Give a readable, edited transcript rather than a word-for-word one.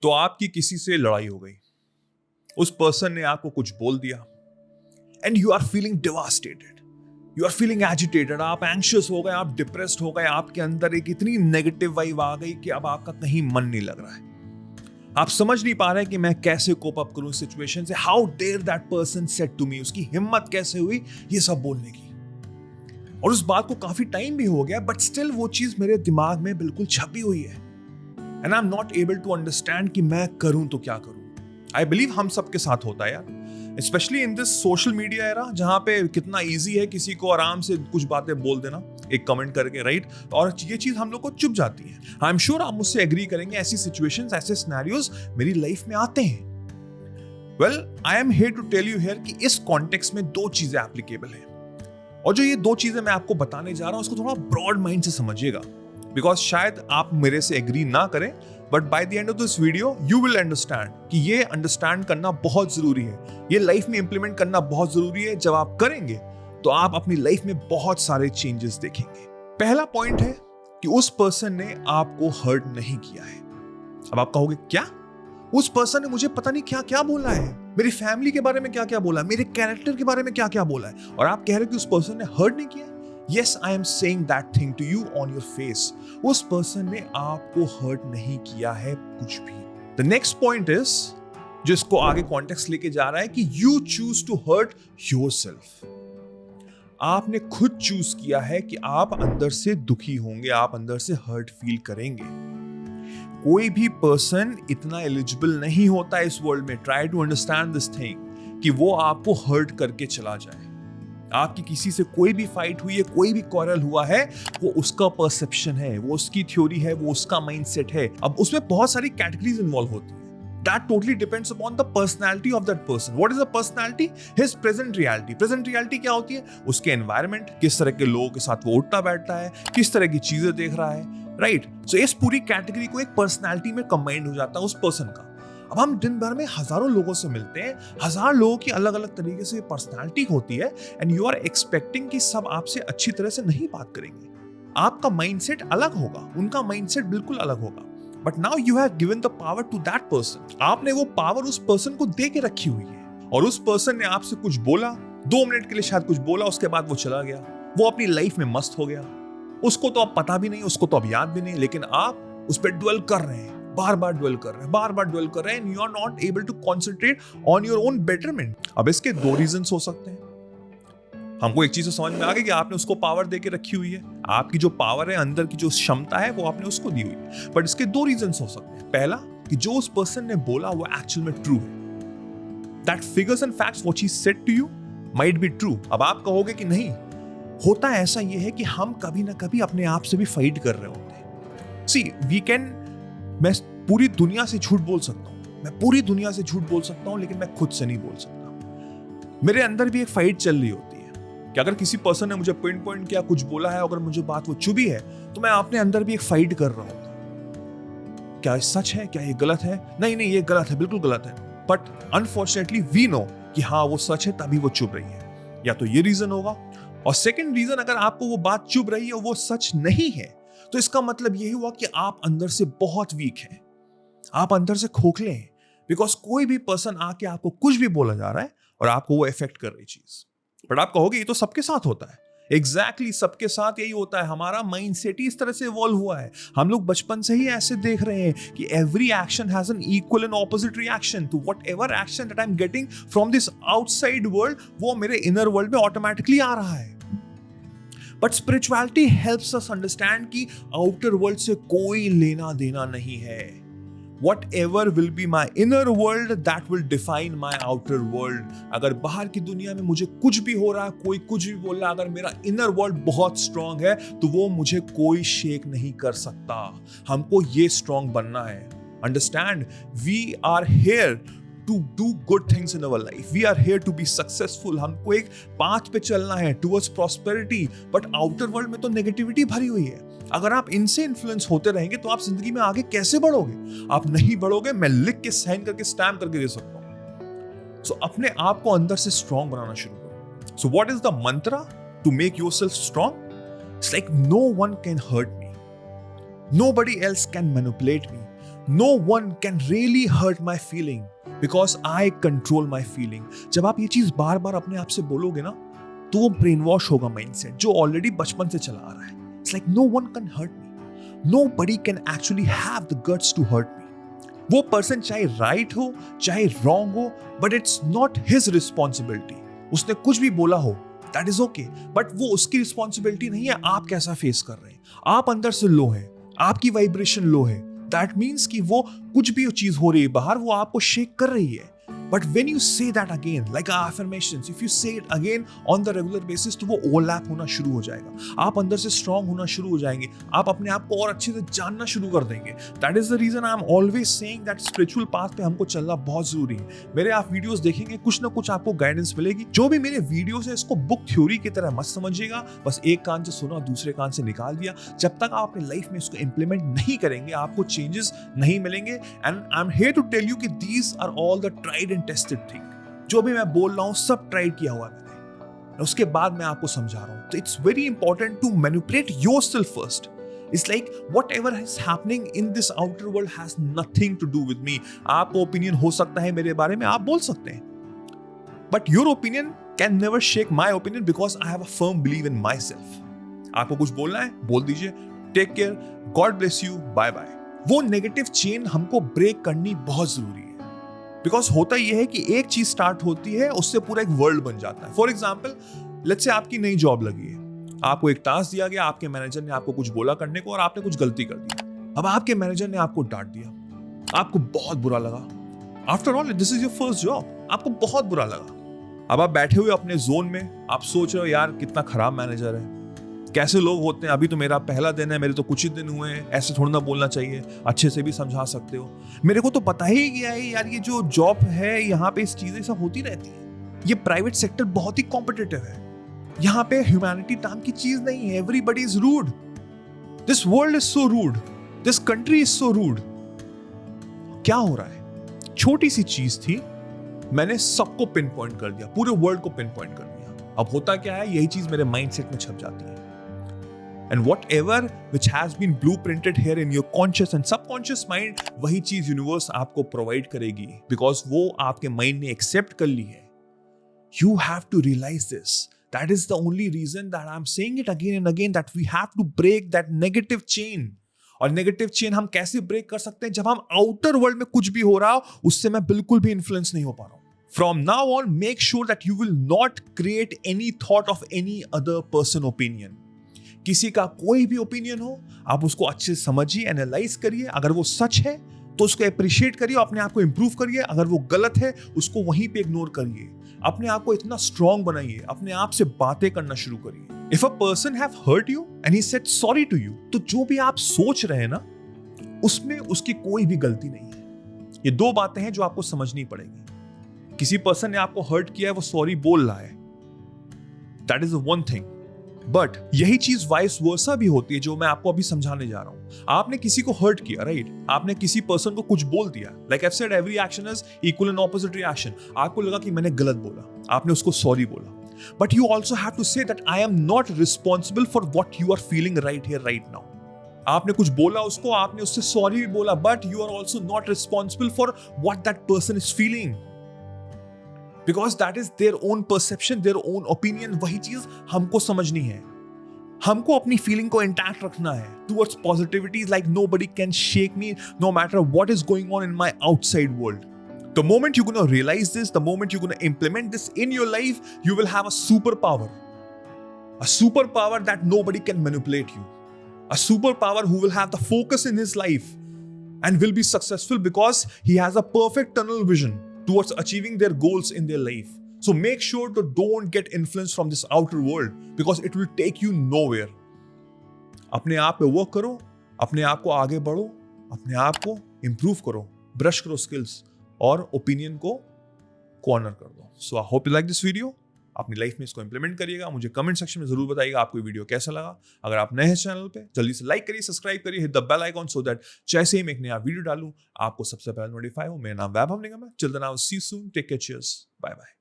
तो आपकी किसी से लड़ाई हो गई, उस पर्सन ने आपको कुछ बोल दिया and you are feeling devastated, you are feeling agitated, आप एंग्शियस हो गए, आप डिप्रेस्ड हो गए, आपके अंदर एक इतनी नेगेटिव वाइब आ गई कि अब आपका कहीं मन नहीं लग रहा है, आप समझ नहीं पा रहे कि मैं कैसे कोप अप करूं सिचुएशन से। How dare that person said to me, उसकी हिम्मत कैसे हुई ये सब बोलने की। और उस बात को काफी टाइम भी हो गया, बट स्टिल वो चीज मेरे दिमाग में बिल्कुल छपी हुई है and I am not able to understand कि मैं करूं तो क्या करूं। आई बिलीव हम सबके साथ होता है यार, specially in this social media era, जहां पे कितना इजी है किसी को आराम से कुछ बातें बोल देना एक कमेंट करके, राइट? और ये चीज हम लोग को चुप जाती है। आई एम श्योर आप मुझसे एग्री करेंगे, ऐसी सिचुएशंस, ऐसे सिनेरियोज मेरी लाइफ में आते हैं। Well, I am here to tell you here कि इस कॉन्टेक्स्ट में दो चीजें एप्लीकेबल हैं, और जो ये दो चीजें मैं आपको बताने जा रहा हूं उसको थोड़ा ब्रॉड माइंड से समझिएगा, बिकॉज शायद आप मेरे से एग्री ना करें, but by the end of this video you will understand कि ये अंडरस्टैंड करना बहुत जरूरी है, ये लाइफ में इंप्लीमेंट करना बहुत जरूरी है। जब आप करेंगे तो आप अपनी लाइफ में बहुत सारे चेंजेस देखेंगे। पहला पॉइंट है कि उस पर्सन ने आपको हर्ट नहीं किया है। अब आप कहोगे क्या, उस पर्सन ने मुझे पता नहीं क्या क्या बोला है, मेरी फैमिली के बारे में क्या क्या बोला है, मेरे कैरेक्टर के बारे में क्या क्या बोला है, और आप कह रहे हो कि उस पर्सन ने हर्ट नहीं किया। Yes, I am saying that thing to you on your face. उस पर्सन ने आपको हर्ट नहीं किया है कुछ भी। The next point is, जो इसको आगे कॉन्टेक्स्ट लेके जा रहा है कि you choose to hurt yourself. आपने खुद चूज किया है कि आप अंदर से दुखी होंगे, आप अंदर से हर्ट फील करेंगे। कोई भी पर्सन इतना एलिजिबल नहीं होता इस वर्ल्ड में, try to understand this thing, कि वो आपको हर्ट करके चला जाए। आपकी किसी से कोई भी फाइट हुई है, कोई भी क्वारल हुआ है, वो उसका परसेप्शन है, वो उसकी थ्योरी है, वो उसका माइंडसेट है। अब उसमें बहुत सारी कैटेगरीज इन्वॉल्व होती है। That totally depends upon the personality of that person. What is the personality? His present reality. Present reality क्या होती है? उसके environment, किस तरह के लोगों के साथ वो उठता बैठता है, किस तरह की चीजें देख रहा है, राइट? सो इस पूरी कैटेगरी को एक पर्सनैलिटी में कंबाइंड हो जाता है उस पर्सन का। अब हम दिन भर में हजारों लोगों से मिलते हैं, हजार लोगों की अलग अलग तरीके से पर्सनालिटी होती है, एंड यू आर एक्सपेक्टिंग कि सब आपसे अच्छी तरह से नहीं बात करेंगे। आपका माइंडसेट अलग होगा, उनका माइंडसेट बिल्कुल अलग होगा, but now you have given the power to that person. आपने वो पावर उस पर्सन को दे के रखी हुई है, और उस पर्सन ने आपसे कुछ बोला, 2 मिनट के लिए शायद कुछ बोला, उसके बाद वो चला गया, वो अपनी लाइफ में मस्त हो गया। उसको तो अब पता भी नहीं, उसको तो अब याद भी नहीं, लेकिन आप उस पर ड्वेल कर रहे हैं, बार बार ड्वेल कर रहे हैं, बार बार ड्वेल कर रहे हैं, and you are not able to concentrate on your own betterment. अब इसके 2 रीजंस हो सकते हैं। हमको एक चीज तो समझ में आ गई कि आपने उसको पावर देके रखी हुई है, आपकी जो पावर है, अंदर की जो क्षमता है, वो आपने उसको दी हुई है। बट इसके 2 रीजंस हो सकते हैं। पहला, कि जो उस पर्सन ने बोला वो एक्चुअल में ट्रू है। That figures and facts what he said to you might be true. अब आप कहोगे कि नहीं, होता ऐसा ये है कि हम कभी ना कभी अपने आप से भी फाइट कर रहे होते हैं। सी वी कैन, मैं पूरी दुनिया से झूठ बोल सकता हूं, मैं पूरी दुनिया से झूठ बोल सकता हूं, लेकिन मैं खुद से नहीं बोल सकता। मेरे अंदर भी एक फाइट चल रही होती है कि अगर किसी पर्सन ने मुझे पॉइंट किया, कुछ बोला है, अगर मुझे बात वो चुभी है, तो मैं अपने अंदर भी एक फाइट कर रहा हूं। क्या ये सच है, क्या ये गलत है? नहीं ये गलत है, बिल्कुल गलत है। बट अनफॉर्चुनेटली वी नो कि हाँ वो सच है, तभी वो चुभ रही है। या तो ये रीजन होगा, और सेकेंड रीजन, अगर आपको वो बात चुभ रही है और वो सच नहीं है, तो इसका मतलब यही हुआ कि आप अंदर से बहुत वीक हैं, आप अंदर से खोखले हैं, बिकॉज कोई भी पर्सन आके आपको कुछ भी बोला जा रहा है और आपको वो इफेक्ट कर रही चीज। बट आप कहोगे ये तो सबके साथ होता है। एग्जैक्टली सबके साथ यही होता है। हमारा माइंडसेट ही इस तरह से इवॉल्व हुआ है। हम लोग बचपन से ही ऐसे देख रहे हैं कि every action has an equal and opposite reaction to whatever action that I am getting from this outside world, वो मेरे इनर वर्ल्ड में ऑटोमेटिकली आ रहा है। But spirituality helps us understand कि आउटर वर्ल्ड से कोई लेना देना नहीं है। Whatever will be my inner world, that will define my outer world. अगर बाहर की दुनिया में मुझे कुछ भी हो रहा है, कोई कुछ भी बोल रहा है, अगर मेरा इनर वर्ल्ड बहुत स्ट्रांग है, तो वो मुझे कोई शेक नहीं कर सकता। हमको ये स्ट्रांग बनना है। Understand, we are here to do good things in our life. We are here to be successful. हमको एक पाथ पे चलना है towards prosperity. But outer world में तो नेगेटिविटी भरी हुई है। अगर आप इनसे इन्फ्लुएंस होते रहेंगे तो आप जिंदगी में आगे कैसे बढ़ोगे? आप नहीं बढ़ोगे। मैं लिख के, साइन करके, स्टैम्प करके दे सकता हूं। सो अपने आप को अंदर से स्ट्रांग बनाना शुरू करो। So what is the mantra to make yourself strong? It's like no one can hurt me, nobody else can manipulate me, No one can really hurt my feeling because I control my feeling. जब आप ये चीज बार बार अपने आप से बोलोगे ना, तो वो ब्रेन वॉश होगा माइंडसेट जो ऑलरेडी बचपन से चला आ रहा है. It's like no one can hurt me. Nobody can actually have the guts to hurt me. वो पर्सन चाहे राइट हो चाहे रॉन्ग हो, but it's not his responsibility. उसने कुछ भी बोला हो, दैट इज ओके, बट वो उसकी रिस्पॉन्सिबिलिटी नहीं है आप कैसा फेस कर रहे हैं. आप अंदर से लो है, आपकी वाइब्रेशन लो है, दैट मीन्स कि वो कुछ भी चीज हो रही है बाहर, वो आपको शेक कर रही है. But when you say that again, like affirmations, if you say it again on the regular basis, तो वो overlap होना शुरू हो जाएगा. आप अंदर से strong होना शुरू हो जाएंगे. आप अपने आप को और अच्छे से जानना शुरू कर देंगे. That is the reason I am always saying that spiritual path पे हमको चलना बहुत जरूरी है. मेरे आप वीडियोस देखेंगे, कुछ ना कुछ आपको गाइडेंस मिलेगी. जो भी मेरे वीडियोस है, इसको बुक थ्योरी की तरह मत समझिएगा. बस एक कान से सुना, दूसरे कान से निकाल दिया. जब तक आप अपने लाइफ में इसको इंप्लीमेंट नहीं करेंगे, आपको चेंजेस नहीं मिलेंगे. And I am here to tell you कि these are all the tried and tested thing. जो भी मैं बोल रहा हूं सब ट्राई किया हुआ मैंने, उसके बाद मैं आपको समझा रहा हूं. तो it's very important to manipulate yourself first. It's like whatever is happening in this outer world has nothing to do with me. आपका ओपिनियन हो सकता है मेरे बारे में, आप बोल सकते हैं, but your opinion can never shake my opinion because I have a firm believe in my self. आपको कुछ बोलना है बोल दीजिए. Take care, God bless you, bye bye. वो नेगेटिव चेन हमको ब्रेक करनी बहुत जरूरी है. बिकॉज होता यह है कि एक चीज स्टार्ट होती है, उससे पूरा एक वर्ल्ड बन जाता है. फॉर एग्जाम्पल, लेट्स से आपकी नई जॉब लगी है, आपको एक टास्क दिया गया, आपके मैनेजर ने आपको कुछ बोला करने को और आपने कुछ गलती कर दी. अब आपके मैनेजर ने आपको डांट दिया, आपको बहुत बुरा लगा. After all this is your first job, आपको बहुत बुरा लगा. अब आप बैठे हुए अपने जोन में, आप सोच रहे हो यार कितना खराब मैनेजर है, कैसे लोग होते हैं, अभी तो मेरा पहला दिन है, मेरे तो कुछ ही दिन हुए हैं, ऐसे थोड़ा ना बोलना चाहिए, अच्छे से भी समझा सकते हो. मेरे को तो पता ही गया है यार, ये जो जॉब है यहाँ पे इस चीजें सब होती रहती है. ये प्राइवेट सेक्टर बहुत ही कॉम्पिटिटिव है, यहाँ पे ह्यूमैनिटी नाम की चीज नहीं है. Everybody is rude. This world is so rude, this country is so rude. क्या हो रहा है? छोटी सी चीज थी, मैंने सबको पिन पॉइंट कर दिया, पूरे वर्ल्ड को पिन पॉइंट कर दिया. अब होता क्या है, यही चीज मेरे माइंडसेट में छप जाती है. And whatever which has been blueprinted here in your conscious and subconscious mind, वही चीज यूनिवर्स आपको प्रोवाइड करेगी, बिकॉज वो आपके माइंड ने एक्सेप्ट कर ली है. You have to realize this. That is the only reason that I'm saying it again and again, that we have to break that negative chain. और नेगेटिव चेन हम कैसे break कर सकते हैं? जब हम आउटर वर्ल्ड में कुछ भी हो रहा हो, उससे मैं बिल्कुल भी इन्फ्लुएंस नहीं हो पा रहा हूं. From now on, make sure that you will not create any thought of any other person opinion. किसी का कोई भी ओपिनियन हो, आप उसको अच्छे से समझिए, एनालाइज करिए. अगर वो सच है तो उसको अप्रिशिएट करिए, अपने आप को इंप्रूव करिए. अगर वो गलत है उसको वहीं पे इग्नोर करिए. अपने आप को इतना स्ट्रांग बनाइए, अपने आप से बातें करना शुरू करिए. If a person have hurt you and he said sorry to you, तो जो भी आप सोच रहे हैं ना, उसमें उसकी कोई भी गलती नहीं है. ये दो बातें हैं जो आपको समझनी पड़ेगी. किसी पर्सन ने आपको हर्ट किया है, वो सॉरी बोल रहा है, that is one thing. But यही चीज वाइस वर्सा भी होती है, जो मैं आपको अभी समझाने जा रहा हूं. आपने किसी को हर्ट किया, राइट? आपने किसी पर्सन को कुछ बोल दिया. Like I said, every action is equal and opposite reaction. आपको लगा कि मैंने गलत बोला, आपने उसको सॉरी बोला. But you also have to say that I am not responsible for what you are feeling right here right now. आपने कुछ बोला उसको, आपने उससे सॉरी भी बोला, but you are also not responsible for what that person is feeling, because that is their own perception, their own opinion. वही चीज हमको समझनी है. हमको अपनी फीलिंग को इंटैक्ट रखना है towards positivity. Like nobody can shake me know matter what is going on in my outside world. The moment you're going to realize this, the moment you're going to implement this in your life, you will have a superpower. A superpower that nobody can manipulate you. A superpower who will have the focus in his life and will be successful because he has a perfect tunnel vision towards achieving their goals in their life. So make sure to don't get influenced from this outer world because it will take you nowhere. अपने आप पे work करो, अपने आप को आगे बढ़ो, अपने आप को improve करो, brush करो skills और ओपिनियन को कॉर्नर कर दो. So I hope you like this video. अपनी लाइफ में इसको इंप्लीमेंट करिएगा. मुझे कमेंट सेक्शन में जरूर बताइएगा आपको ये वीडियो कैसा लगा. अगर आप नए हैं चैनल पे, जल्दी से लाइक करिए, सब्सक्राइब करिए, hit the bell icon so that जैसे ही मैं एक नया वीडियो डालूं आपको सबसे पहले नोटिफाई हो. मेरा नाम वैभव निगम है. Till then I will see you soon. Take care. Cheers. Bye bye.